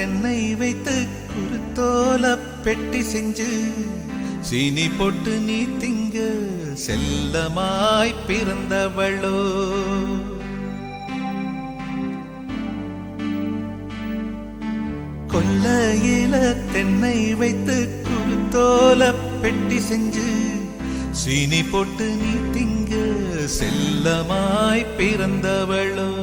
தென்னை வைத்து குருத்தோல பெட்டி செஞ்சு சீனி போட்டு நீ திங்க செல்லமாய் பிறந்தவளோ. கொல்லையில தென்னை வைத்து குருத்தோல பெட்டி செஞ்சு சீனி போட்டு நீ திங்க செல்லமாய் பிறந்தவளோ.